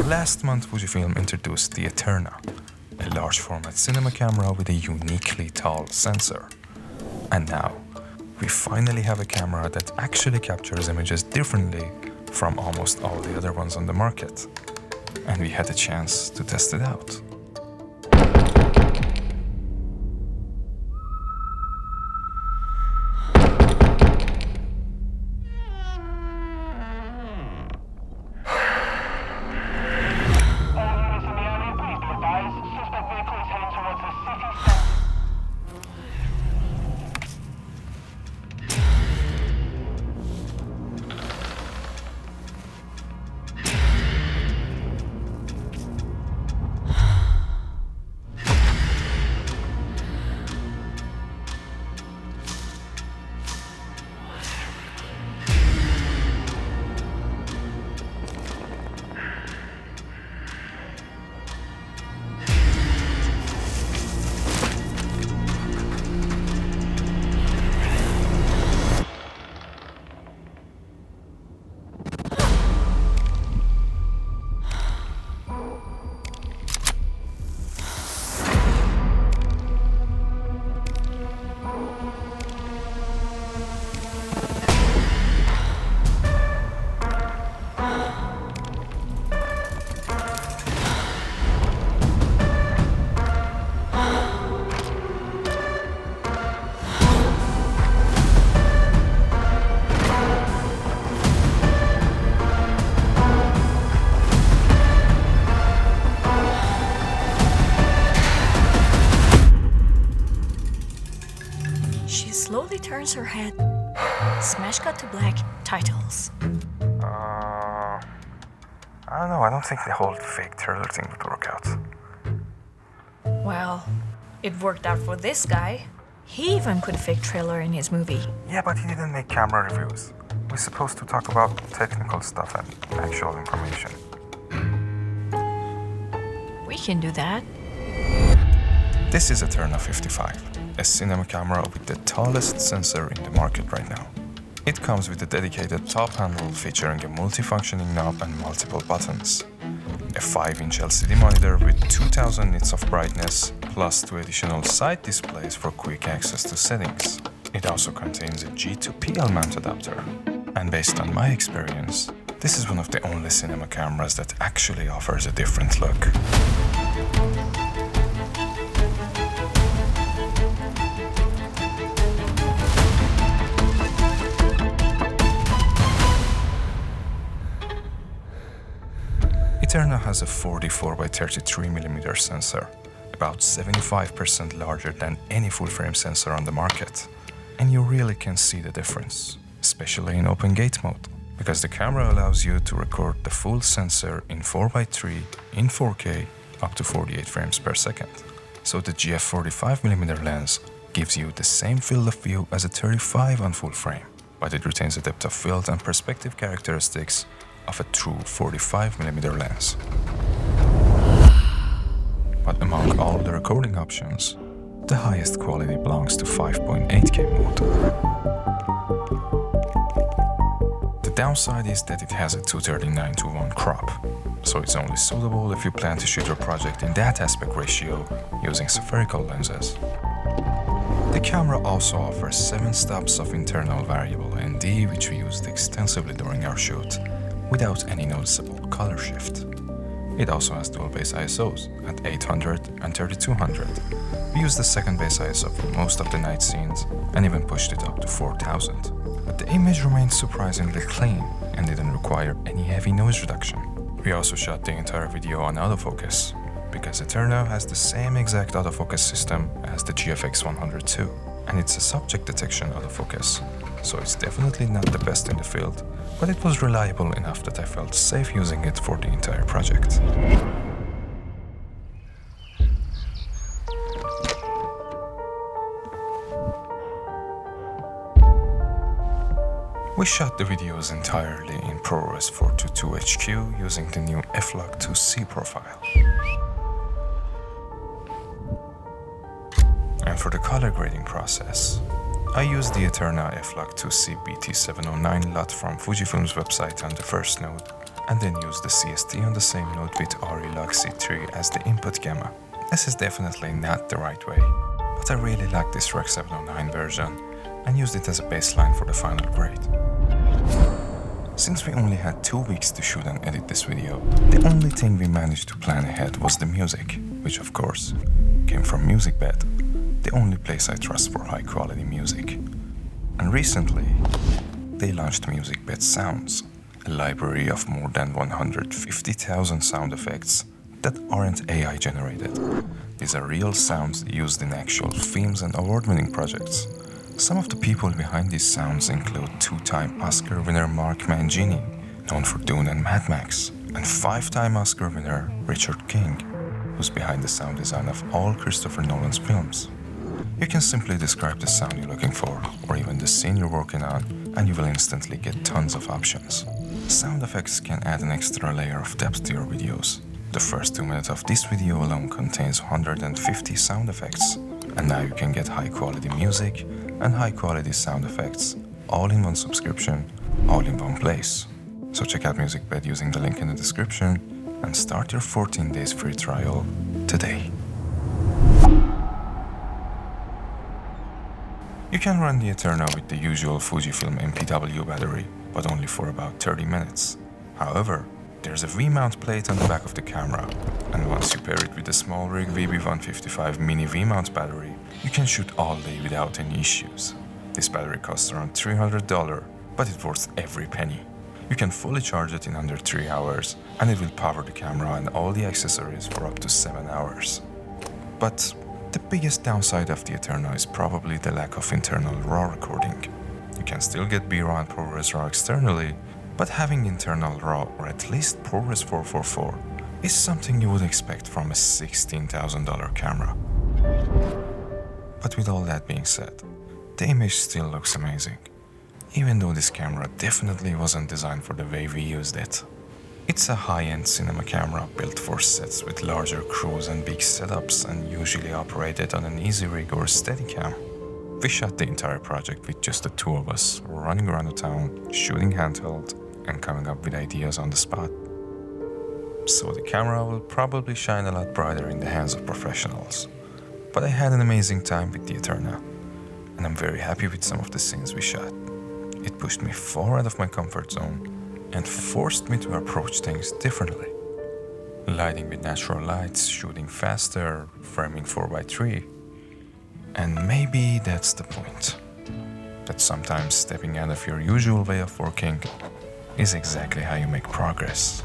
last month, Fujifilm introduced the Eterna, a large format cinema camera with a uniquely tall sensor. And now, we finally have a camera that actually captures images differently from almost all the other ones on the market. And we had a chance to test it out. Slowly turns her head. Smash cut to black. Titles. I don't know. I don't think the whole fake trailer thing would work out. Well, it worked out for this guy. He even put a fake trailer in his movie. Yeah, but he didn't make camera reviews. We're supposed to talk about technical stuff and actual information. We can do that. This is Eterna 55, a cinema camera with the tallest sensor in the market right now. It comes with a dedicated top handle featuring a multifunctioning knob and multiple buttons, a 5-inch LCD monitor with 2000 nits of brightness, plus 2 additional side displays for quick access to settings. It also contains a G2PL mount adapter. And based on my experience, this is one of the only cinema cameras that actually offers a different look. Eterna has a 44x33mm sensor, about 75% larger than any full-frame sensor on the market. And you really can see the difference, especially in open gate mode, because the camera allows you to record the full sensor in 4x3 in 4K up to 48 frames per second. So the GF45mm lens gives you the same field of view as a 35 on full frame, but it retains the depth of field and perspective characteristics of a true 45mm lens. But among all the recording options, the highest quality belongs to 5.8K mode. The downside is that it has a 239:1 crop, so it's only suitable if you plan to shoot your project in that aspect ratio using spherical lenses. The camera also offers 7 stops of internal variable ND, which we used extensively during our shoot, without any noticeable color shift. It also has dual base ISOs at 800 and 3200. We used the second base ISO for most of the night scenes and even pushed it up to 4000. But the image remained surprisingly clean and didn't require any heavy noise reduction. We also shot the entire video on AutoFocus, because Eterna has the same exact autofocus system as the GFX 102, and it's a subject detection autofocus, so it's definitely not the best in the field, but it was reliable enough that I felt safe using it for the entire project. We shot the videos entirely in ProRes 422 HQ using the new F2.8 profile. And for the color grading process, I used the Eterna F2.8 BT709 LUT from Fujifilm's website on the first node, and then use the CST on the same node with Real C3 as the input gamma. This is definitely not the right way, but I really like this Rec 709 version and used it as a baseline for the final grade. Since we only had 2 weeks to shoot and edit this video, the only thing we managed to plan ahead was the music, which of course came from MusicBed, the only place I trust for high quality music. And recently, they launched MusicBed Sounds, a library of more than 150,000 sound effects that aren't AI generated. These are real sounds used in actual films and award-winning projects. Some of the people behind these sounds include 2-time Oscar winner Mark Mangini, known for Dune and Mad Max, and 5-time Oscar winner Richard King, who's behind the sound design of all Christopher Nolan's films. You can simply describe the sound you're looking for, or even the scene you're working on, and you will instantly get tons of options. Sound effects can add an extra layer of depth to your videos. The first 2 minutes of this video alone contains 150 sound effects, and now you can get high quality music and high quality sound effects, all in one subscription, all in one place. So check out MusicBed using the link in the description and start your 14 days free trial today. You can run the Eterna with the usual FujiFilm MPW battery, but only for about 30 minutes. However, there's a V-mount plate on the back of the camera, and once you pair it with the SmallRig VB155 mini V-mount battery, you can shoot all day without any issues. This battery costs around $300, but it's worth every penny. You can fully charge it in under 3 hours, and it will power the camera and all the accessories for up to 7 hours. But the biggest downside of the Eterna is probably the lack of internal RAW recording. You can still get B-RAW and ProRes RAW externally, but having internal RAW or at least ProRes 444 is something you would expect from a $16,000 camera. But with all that being said, the image still looks amazing, even though this camera definitely wasn't designed for the way we used it. It's a high-end cinema camera built for sets with larger crews and big setups and usually operated on an easy rig or Steadicam. We shot the entire project with just the 2 of us, running around the town, shooting handheld, and coming up with ideas on the spot. So the camera will probably shine a lot brighter in the hands of professionals. But I had an amazing time with the Eterna, and I'm very happy with some of the scenes we shot. It pushed me far out of my comfort zone and forced me to approach things differently. Lighting with natural lights, shooting faster, framing 4x3. And maybe that's the point. That sometimes stepping out of your usual way of working is exactly how you make progress.